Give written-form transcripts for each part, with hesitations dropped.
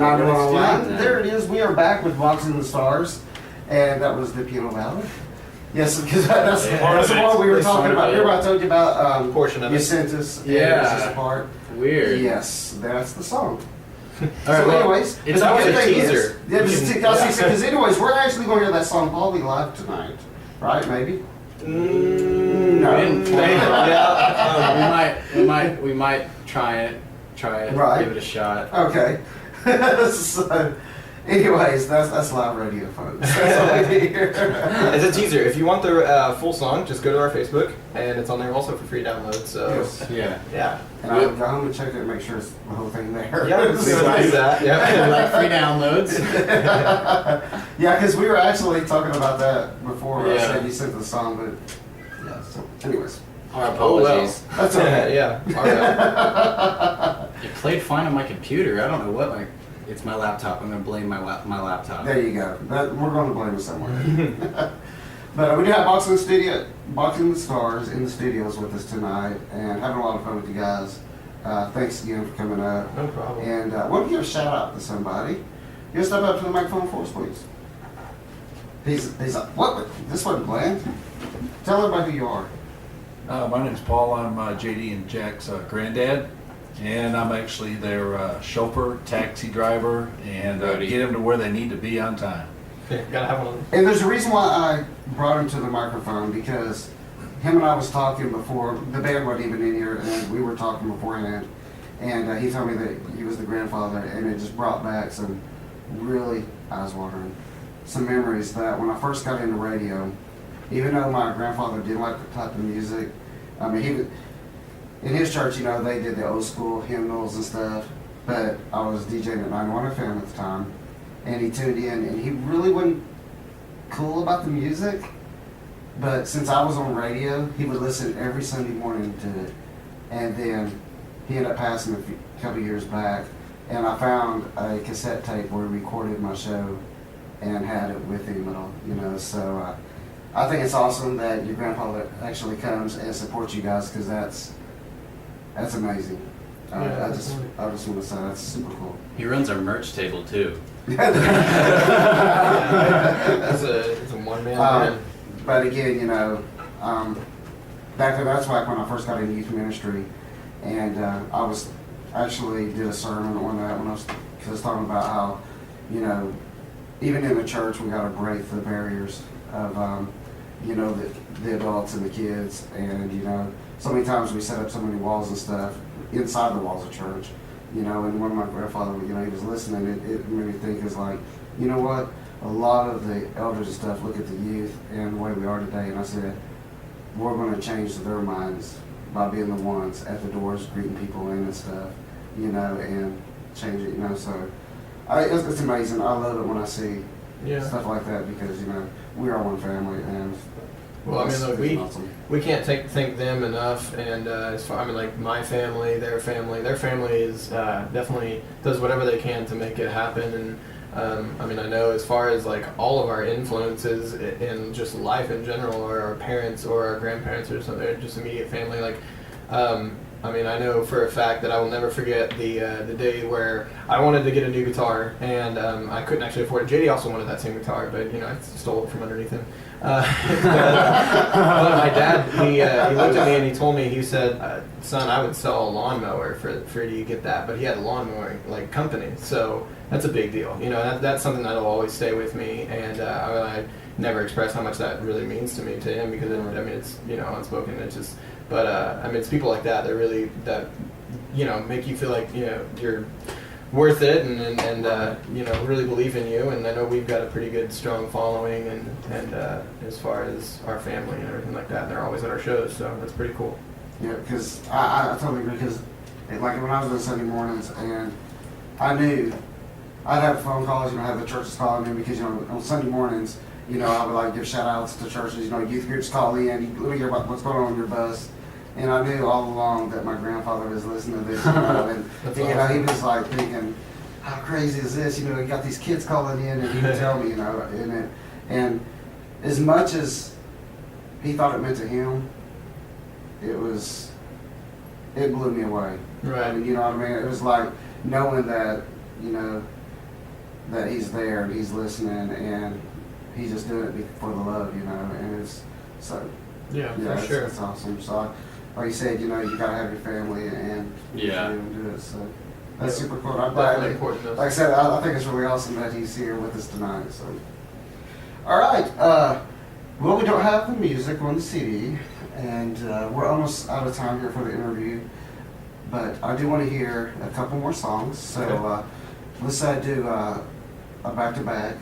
911. There it is. We are back with Boxing the Stars, and that was the piano ballad. Yes, because that's the one we were talking about. Remember I told you about portion of you it. sent us. Yeah. This part. Weird. Yes, that's the song. All right, So, well, anyways, it's always a teaser. Because anyways, we're actually going to hear that song probably live tonight, right? Maybe. No. We might try it. Right. Give it a shot. Okay. So, anyways, that's live radio, folks. That's all we hear. As a teaser, if you want the full song, just go to our Facebook, and it's on there also for free download. So Yes. yeah. And I'll go home and check it and make sure it's the whole thing there. Yeah, we can do that. Yeah. Like free downloads. Yeah, because we were actually talking about that before. I Yeah. said you sent the song, but yeah. So, anyways, Our apologies. that's okay. Yeah. All right. It played fine on my computer. I don't know what. It's my laptop. I'm gonna blame my laptop. There you go. We're going to blame it somewhere. But we do have Boxing the Stars in the studios with us tonight, and having a lot of fun with you guys. Thanks again for coming up. No problem. And why don't you give a shout out to somebody? You step up to the microphone for us, please. He's like, what? This wasn't planned. Tell everybody who you are. My name's Paul. I'm JD and Jack's granddad, and I'm actually their chauffeur, taxi driver, and Roadie. get them to where they need to be on time. Okay, gotta have one. And there's a reason why I brought him to the microphone, because him and I was talking before, the band wasn't even in here, and we were talking beforehand, and he told me that he was the grandfather, and it just brought back some really eyes-watering, some memories that when I first got into radio, even though my grandfather didn't like the type of music, I mean, he would, in his church, you know, they did the old school hymnals and stuff, but I was DJing at 91 FM at the time, and he tuned in, and he really wasn't cool about the music, but since I was on radio, he would listen every Sunday morning to it, and then he ended up passing a couple years back, and I found a cassette tape where he recorded my show and had it with him, you know, so I think it's awesome that your grandfather actually comes and supports you guys, because that's amazing. Yeah, I just want to say that's super cool. He runs our merch table too. It's a one-man band. But again, you know, that's why when I first got into youth ministry, and I was actually did a sermon on that when I was talking about how, you know, even in the church we got to break the barriers of, you know, the adults and the kids, and you know, so many times we set up so many walls and stuff inside the walls of church, you know, and when my grandfather, you know, he was listening, it made me think, is like, you know what, a lot of the elders and stuff look at the youth and the way we are today, and I said, we're going to change their minds by being the ones at the doors greeting people in and stuff, you know, and change it, you know, so it's amazing. I love it when I see stuff like that, because, you know, we are one family, and Well, I mean, look, awesome. we can't thank them enough, and as far, I mean, like my family, their family is definitely does whatever they can to make it happen, and I mean, I know as far as like all of our influences in just life in general, or our parents or our grandparents or something, just immediate family, like. I mean, I know for a fact that I will never forget the day where I wanted to get a new guitar, and I couldn't actually afford it. JD also wanted that same guitar, but you know, I stole it from underneath him. But my dad, he looked at me and he told me, he said, "Son, I would sell a lawnmower for you to get that," but he had a lawnmower like company, so that's a big deal. You know, that's something that'll always stay with me, and I never expressed how much that really means to me to him, because I mean, it's, you know, unspoken. It's just. But I mean, it's people like that that you know, make you feel like, you know, you're worth it, and you know, really believe in you. And I know we've got a pretty good, strong following, and as far as our family and everything like that, and they're always at our shows, so that's pretty cool. Yeah, because I totally agree. Because like when I was on Sunday mornings, and I knew I'd have phone calls, you know, have the churches calling me, because, you know, on Sunday mornings, you know, I would like give shout outs to churches, you know, youth groups call in, let me hear about what's going on your bus. And I knew all along that my grandfather was listening to this, you know, and you know, he was like thinking, how crazy is this? You know, he got these kids calling in, and he would tell me, you know, and as much as he thought it meant to him, it blew me away. Right. I mean, you know what I mean? It was like knowing that, you know, that he's there and he's listening and he's just doing it for the love, you know, and it's so. Yeah, Yeah, for sure. it's awesome. So, like you said, you know, you gotta have your family and Yeah. do it. So that's Yeah. super cool. I'm Definitely glad. important. Like I said, I think it's really awesome that he's here with us tonight. So, all right. Well, we don't have the music on the CD, and we're almost out of time here for the interview. But I do want to hear a couple more songs. So Okay. let's do a back-to-back.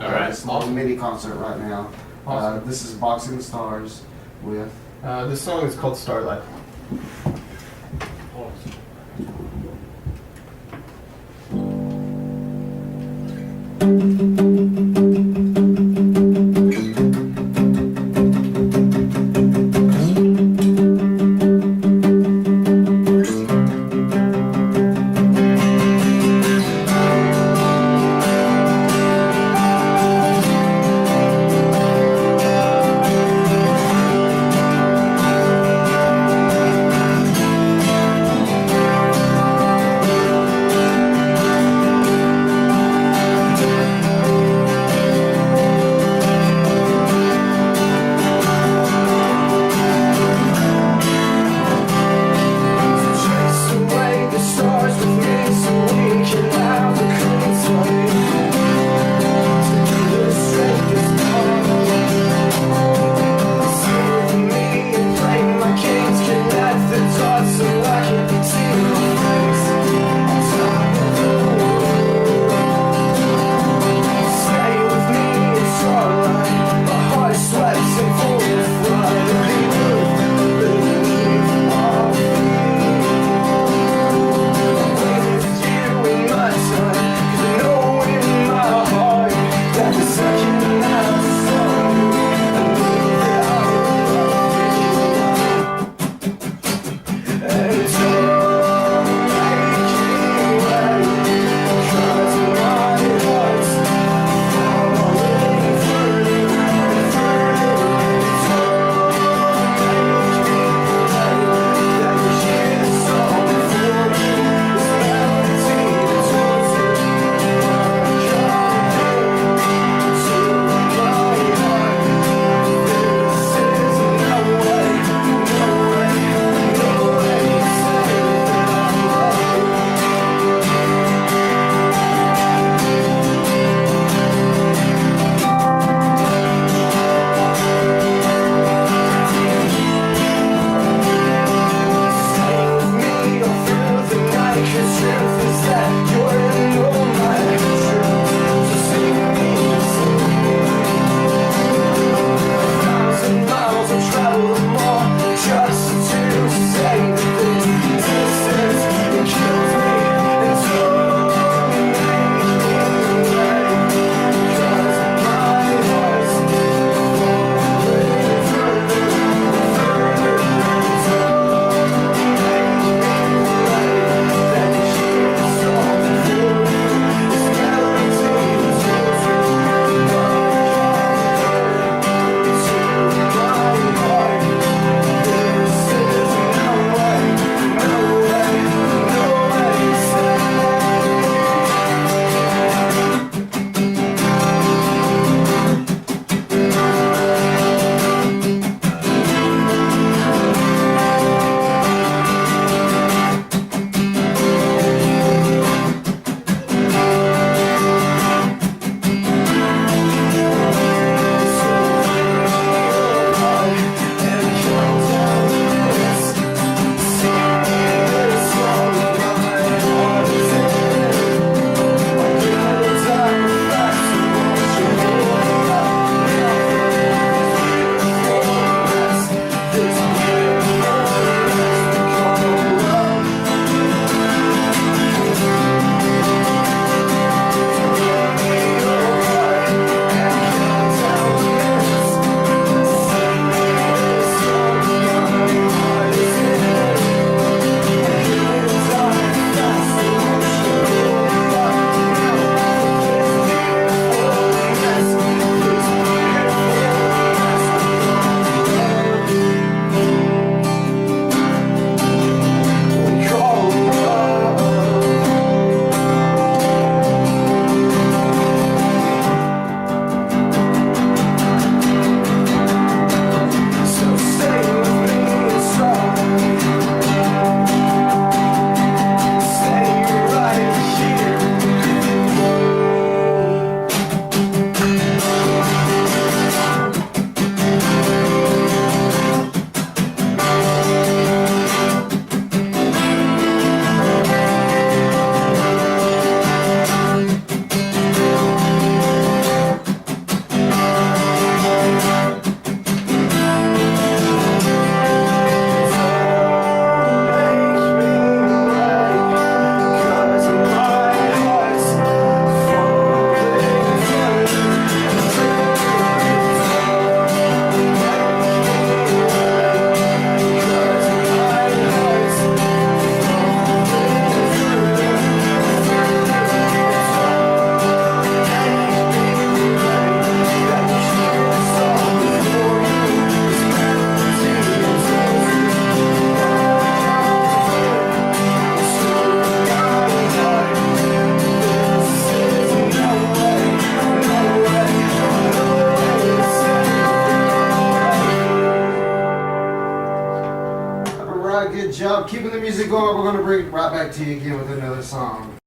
All right. It's a little mini concert right now. Awesome. This is Boxing the Stars with. This song is called Starlight. Good job keeping the music going. We're going to bring it right back to you again with another song.